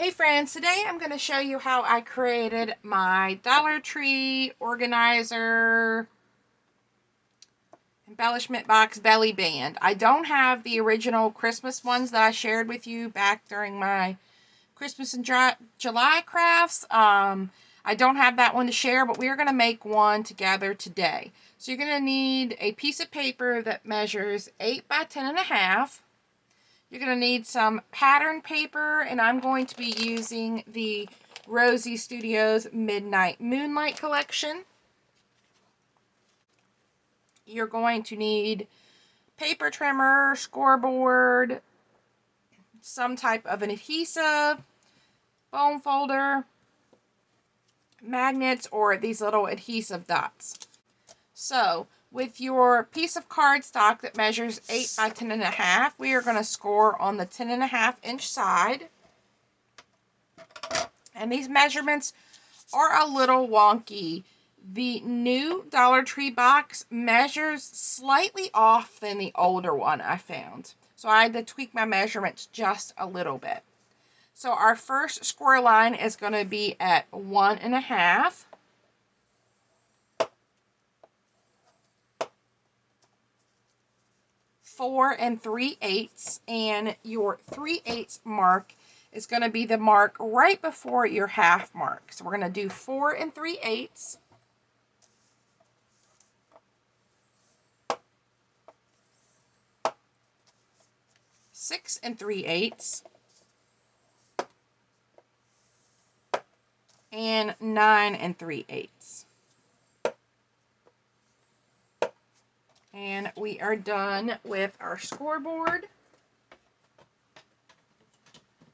Hey friends, today I'm going to show you how I created my Dollar Tree organizer embellishment box belly band. I don't have the original Christmas ones that I shared with you back during my Christmas and July crafts. I don't have that one to share, but we're going to make one together today. So you're going to need a piece of paper that measures 8 by 10.5. You're going to need some pattern paper, and I'm going to be using the Rosie Studios Midnight Moonlight Collection. You're going to need paper trimmer, scoreboard, some type of an adhesive, foam folder, magnets, or these little adhesive dots. So, with your piece of cardstock that measures 8 by 10.5, we are going to score on the 10.5 inch side. And these measurements are a little wonky. The new Dollar Tree box measures slightly off than the older one I found. So I had to tweak my measurements just a little bit. So our first score line is going to be at 1.5. Four and 3/8, and your 3/8 mark is going to be the mark right before your half mark. So we're going to do 4 and 3/8, 6 and 3/8, and 9 and 3/8. And we are done with our scoreboard.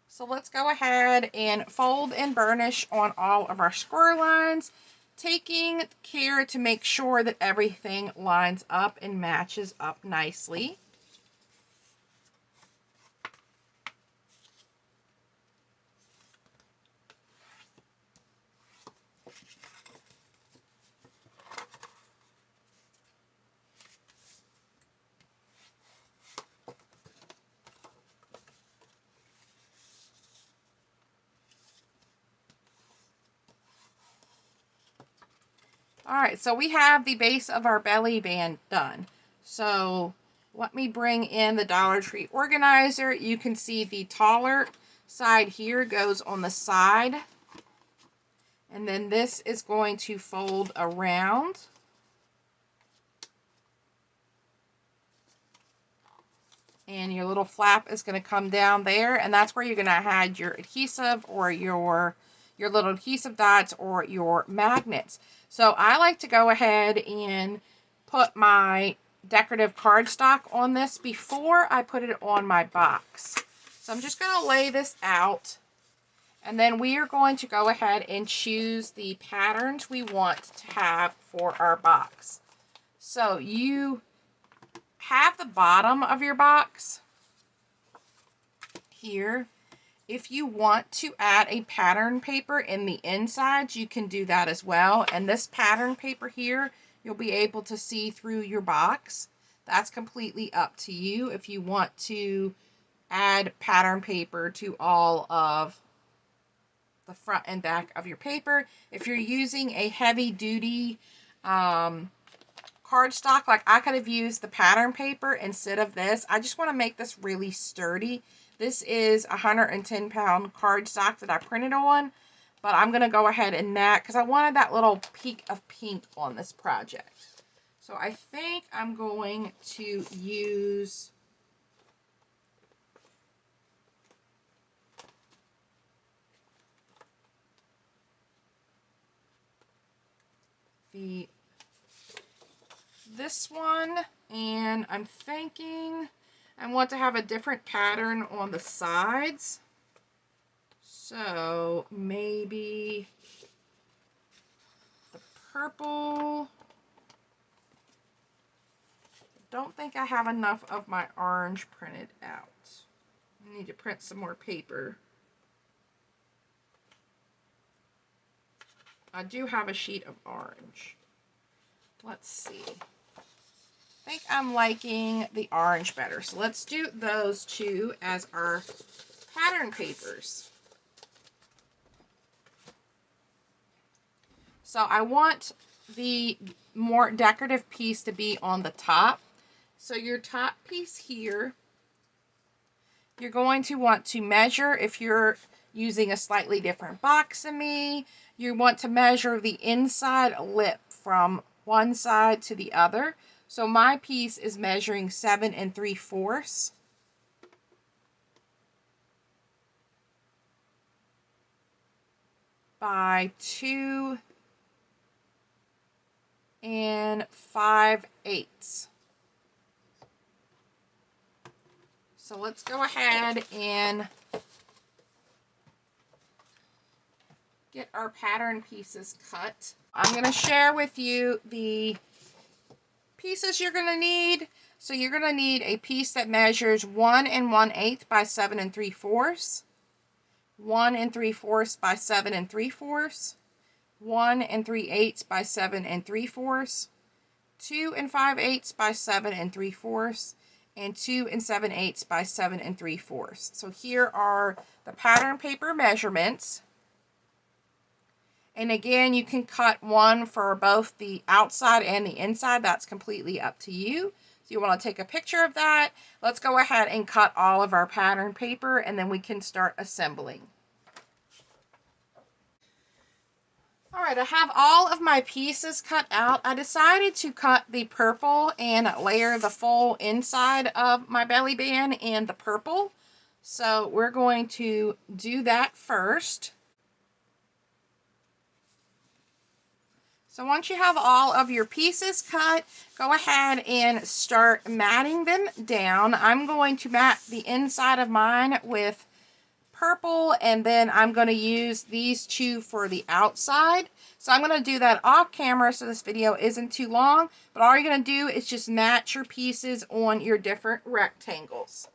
So let's go ahead and fold and burnish on all of our score lines, taking care to make sure that everything lines up and matches up nicely. Alright, so we have the base of our belly band done. So let me bring in the Dollar Tree organizer. You can see the taller side here goes on the side. And then this is going to fold around. And your little flap is going to come down there. And that's where you're going to hide your adhesive or your little adhesive dots or your magnets. So I like to go ahead and put my decorative cardstock on this before I put it on my box. So I'm just going to lay this out, and then we are going to go ahead and choose the patterns we want to have for our box. So you have the bottom of your box here. If you want to add a pattern paper in the insides, you can do that as well. And this pattern paper here, you'll be able to see through your box. That's completely up to you if you want to add pattern paper to all of the front and back of your paper. If you're using a heavy duty cardstock, like I could have used the pattern paper instead of this. I just want to make this really sturdy. This is a 110-pound cardstock that I printed on, but I'm going to go ahead and mat because I wanted that little peak of pink on this project. So I think I'm going to use this one, and I'm thinking I want to have a different pattern on the sides. So maybe the purple. Don't think I have enough of my orange printed out. I need to print some more paper. I do have a sheet of orange. Let's see. I think I'm liking the orange better. So let's do those two as our pattern papers. So I want the more decorative piece to be on the top. So your top piece here, you're going to want to measure, if you're using a slightly different box than me, you want to measure the inside lip from one side to the other. So my piece is measuring 7 3/4 by 2 5/8. So let's go ahead and get our pattern pieces cut. I'm going to share with you the pieces you're going to need. So you're going to need a piece that measures 1 1/8 by 7 3/4, 1 3/4 by 7 3/4, 1 3/8 by 7 3/4, 2 5/8 by 7 3/4, and 2 7/8 by 7 3/4. So here are the pattern paper measurements. And again, you can cut one for both the outside and the inside. That's completely up to you. So you want to take a picture of that. Let's go ahead and cut all of our pattern paper, and then we can start assembling. All right, I have all of my pieces cut out. I decided to cut the purple and layer the full inside of my belly band in the purple. So we're going to do that first. So once you have all of your pieces cut, go ahead and start matting them down. I'm going to mat the inside of mine with purple, and then I'm going to use these two for the outside. So I'm going to do that off camera so this video isn't too long, but all you're going to do is just match your pieces on your different rectangles.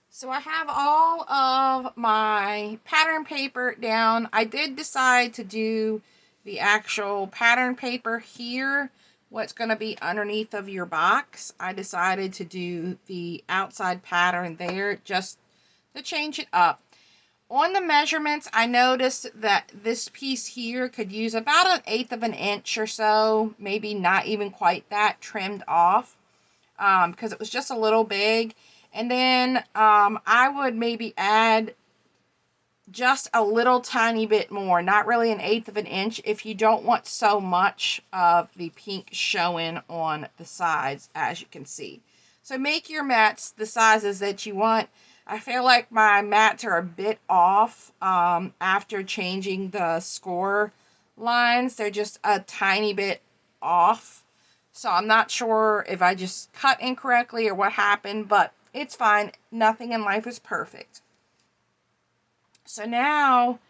So I have all of my pattern paper down. I did decide to do the actual pattern paper here, what's going to be underneath of your box. I decided to do the outside pattern there just to change it up. On the measurements, I noticed that this piece here could use about 1/8 of an inch or so, maybe not even quite that, trimmed off, because it was just a little big. And then I would maybe add just a little tiny bit more, not really 1/8 of an inch, if you don't want so much of the pink showing on the sides, as you can see. So make your mats the sizes that you want. I feel like my mats are a bit off after changing the score lines. They're just a tiny bit off. So I'm not sure if I just cut incorrectly or what happened, but it's fine. Nothing in life is perfect. So now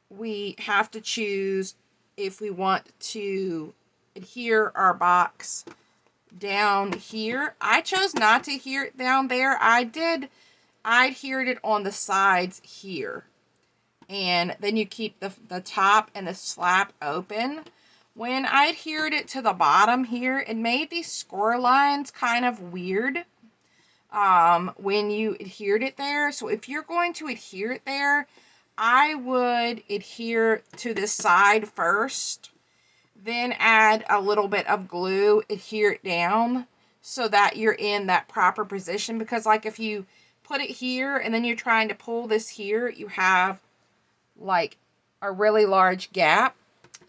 we have to choose if we want to adhere our box down here. I chose not to adhere it down there. I adhered it on the sides here. And then you keep the top and the flap open. When I adhered it to the bottom here, it made these score lines kind of weird when you adhered it there. So if you're going to adhere it there, I would adhere to the side first, then add a little bit of glue, adhere it down so that you're in that proper position. Because like if you put it here and then you're trying to pull this here, you have like a really large gap.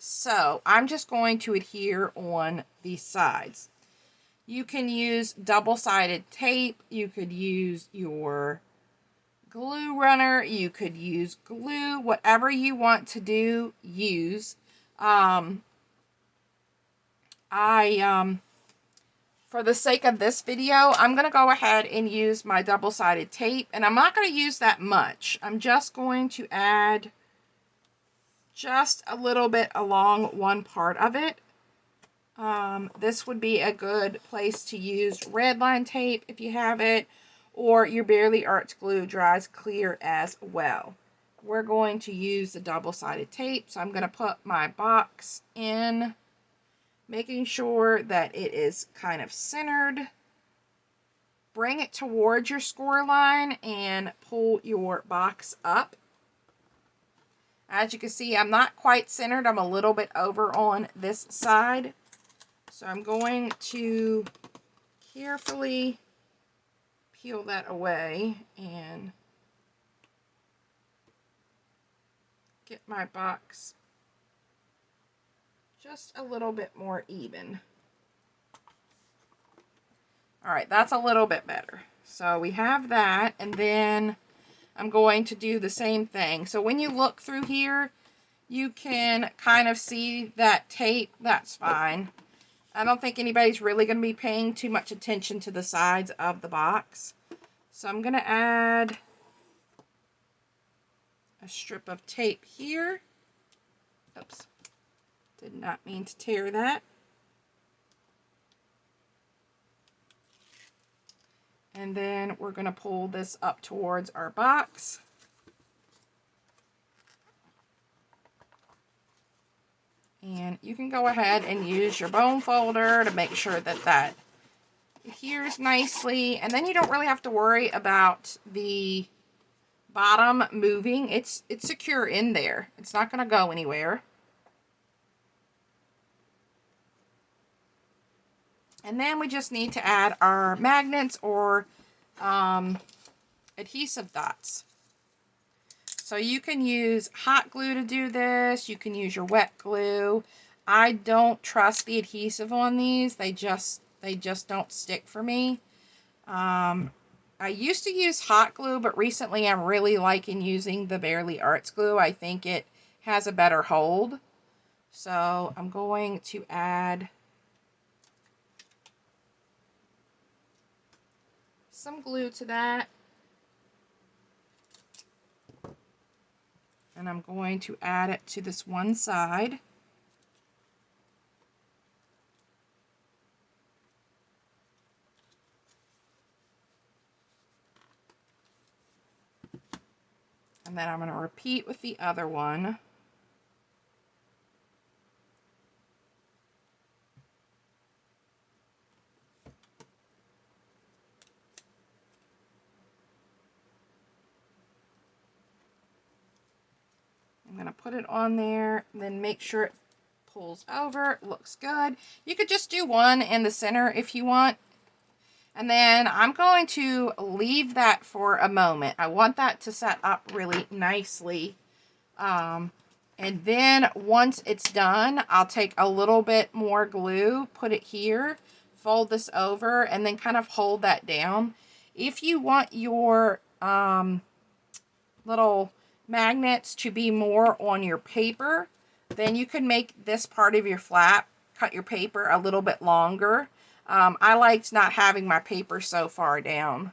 So I'm just going to adhere on these sides. You can use double-sided tape. You could use your glue runner. You could use glue. Whatever you want to do, use. For the sake of this video, I'm going to go ahead and use my double-sided tape. And I'm not going to use that much. I'm just going to add just a little bit along one part of it. This would be a good place to use red line tape if you have it, or your Barely Arts glue dries clear as well. We're going to use the double-sided tape, so I'm going to put my box in, making sure that it is kind of centered. Bring it towards your score line and pull your box up. As you can see, I'm not quite centered. I'm a little bit over on this side. So I'm going to carefully peel that away and get my box just a little bit more even. All right, that's a little bit better. So we have that, and then I'm going to do the same thing. So when you look through here, you can kind of see that tape. That's fine. I don't think anybody's really going to be paying too much attention to the sides of the box. So I'm going to add a strip of tape here. Oops, did not mean to tear that. And then we're going to pull this up towards our box. And you can go ahead and use your bone folder to make sure that that adheres nicely. And then you don't really have to worry about the bottom moving. It's secure in there. It's not going to go anywhere. And then we just need to add our magnets or adhesive dots. So you can use hot glue to do this. You can use your wet glue. I don't trust the adhesive on these. They just don't stick for me. I used to use hot glue, but recently I'm really liking using the Bearly Arts glue. I think it has a better hold. So I'm going to add some glue to that. And I'm going to add it to this one side. And then I'm going to repeat with the other one. I'm going to put it on there, then make sure it pulls over. It looks good. You could just do one in the center if you want. And then I'm going to leave that for a moment. I want that to set up really nicely. And then once it's done, I'll take a little bit more glue, put it here, fold this over, and then kind of hold that down. If you want your little magnets to be more on your paper, then you can make this part of your flap, cut your paper a little bit longer. I liked not having my paper so far down.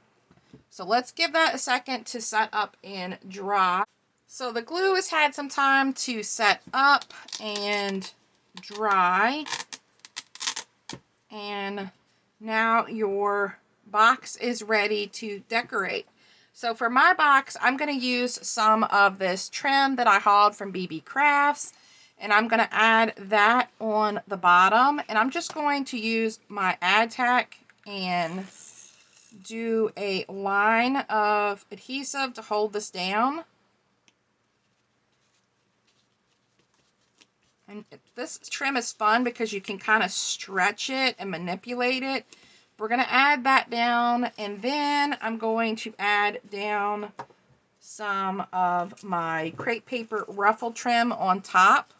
So let's give that a second to set up and dry. So the glue has had some time to set up and dry. And now your box is ready to decorate. So for my box, I'm going to use some of this trim that I hauled from BeeBeeCrafts. And I'm going to add that on the bottom. And I'm just going to use my ad tack and do a line of adhesive to hold this down. And this trim is fun because you can kind of stretch it and manipulate it. We're going to add that down, and then I'm going to add down some of my crepe paper ruffle trim on top.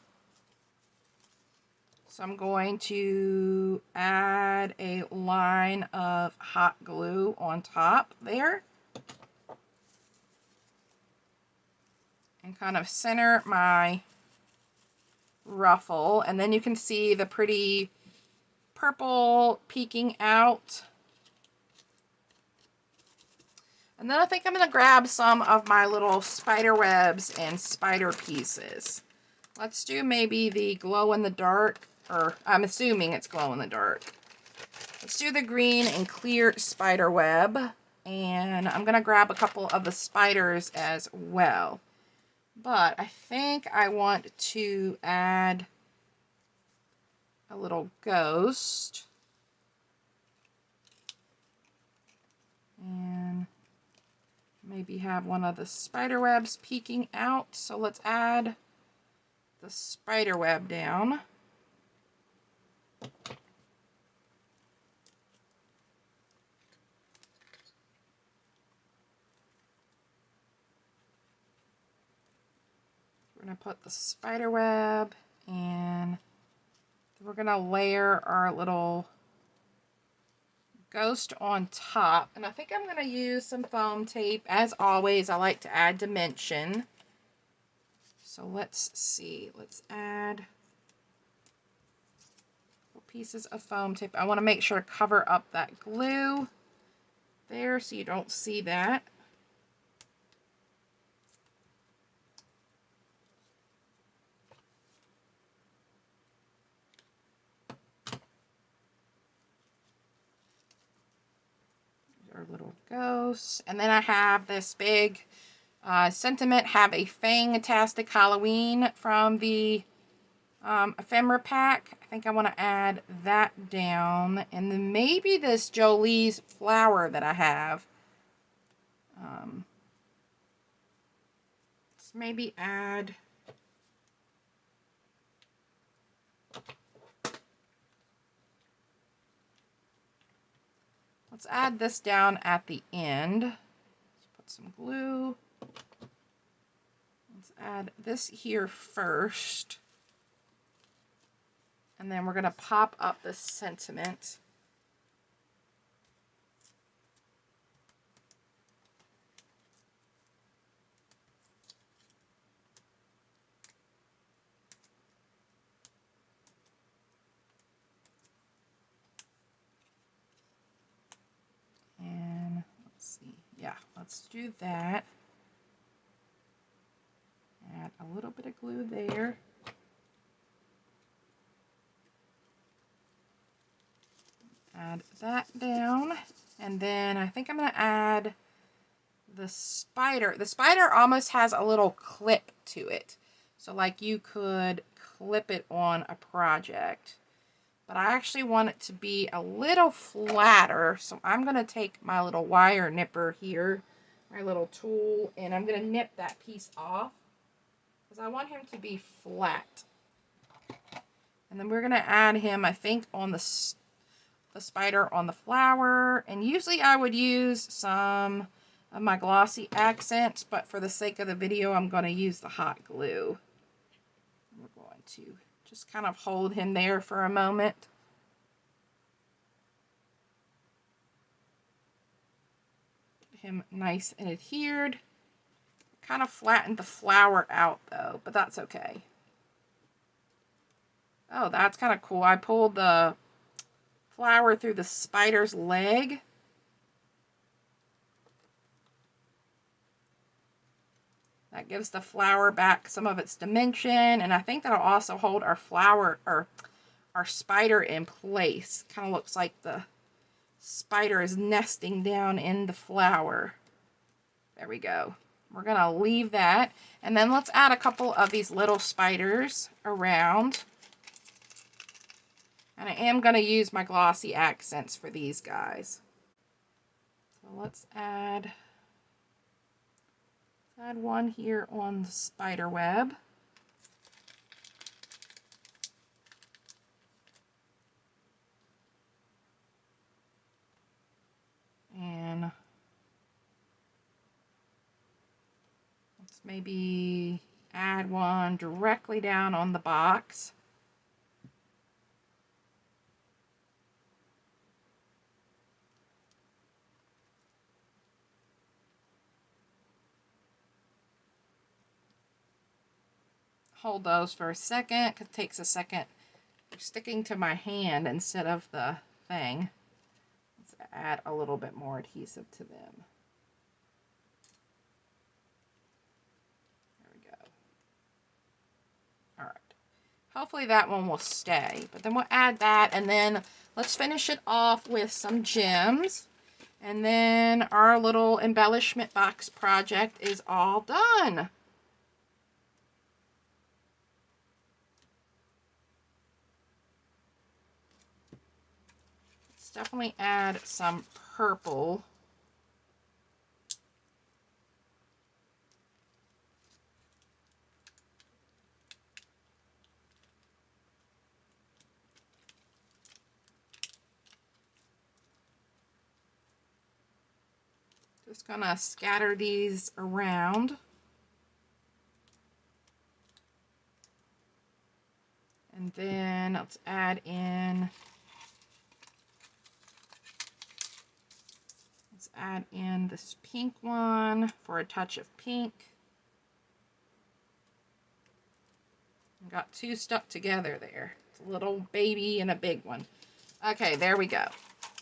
So I'm going to add a line of hot glue on top there. And kind of center my ruffle. And then you can see the pretty purple peeking out. And then I think I'm going to grab some of my little spider webs and spider pieces. Let's do maybe the glow in the dark, or I'm assuming it's glow in the dark. Let's do the green and clear spider web. And I'm going to grab a couple of the spiders as well. But I think I want to add a little ghost. And maybe have one of the spider webs peeking out. So let's add the spider web down. We're going to put the spider web, and we're going to layer our little ghost on top. And I think I'm going to use some foam tape. As always, I like to add dimension. So let's see. Let's add pieces of foam tape. I want to make sure to cover up that glue there so you don't see that. Our little ghosts. And then I have this big sentiment, have a Fang-tastic Halloween from the ephemera pack. I think I want to add that down. And then maybe this Jolie's flower that I have. Let's maybe add... Let's add this down at the end. Let's put some glue. Let's add this here first. And then we're going to pop up the sentiment. And let's see. Yeah, let's do that. Add a little bit of glue there. Add that down. And then I think I'm going to add the spider. The spider almost has a little clip to it. So like you could clip it on a project. But I actually want it to be a little flatter. So I'm going to take my little wire nipper here, my little tool, and I'm going to nip that piece off. Because I want him to be flat. And then we're going to add him, I think, on the spider on the flower. And usually I would use some of my glossy accents, but for the sake of the video, I'm going to use the hot glue. We're going to just kind of hold him there for a moment. Get him nice and adhered. Kind of flattened the flower out though, but that's okay. Oh, that's kind of cool. I pulled the flower through the spider's leg. That gives the flower back some of its dimension, and I think that'll also hold our flower, or our spider, in place. Kind of looks like the spider is nesting down in the flower. There we go. We're going to leave that, and then let's add a couple of these little spiders around. And I am going to use my glossy accents for these guys. So let's add one here on the spider web. And let's maybe add one directly down on the box. Hold those for a second, because it takes a second. They're sticking to my hand instead of the thing. Let's add a little bit more adhesive to them. There we go. All right. Hopefully that one will stay, but then we'll add that, and then let's finish it off with some gems. And then our little embellishment box project is all done. Let's definitely add some purple. Just gonna scatter these around. And then let's add in, this pink one for a touch of pink. I got two stuck together there. It's a little baby and a big one. Okay, there we go.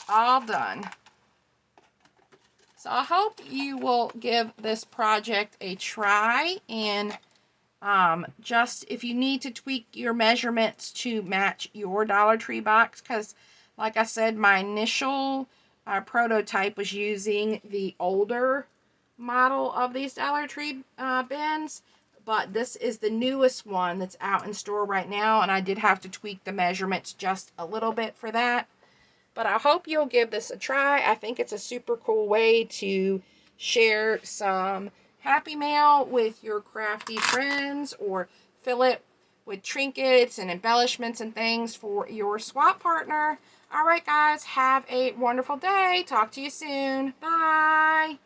All done. So I hope you will give this project a try, and just if you need to tweak your measurements to match your Dollar Tree box, because like I said, my initial prototype was using the older model of these Dollar Tree bins, but this is the newest one that's out in store right now, and I did have to tweak the measurements just a little bit for that. But I hope you'll give this a try. I think it's a super cool way to share some Happy Mail with your crafty friends, or fill it with trinkets and embellishments and things for your swap partner. All right, guys, have a wonderful day. Talk to you soon. Bye.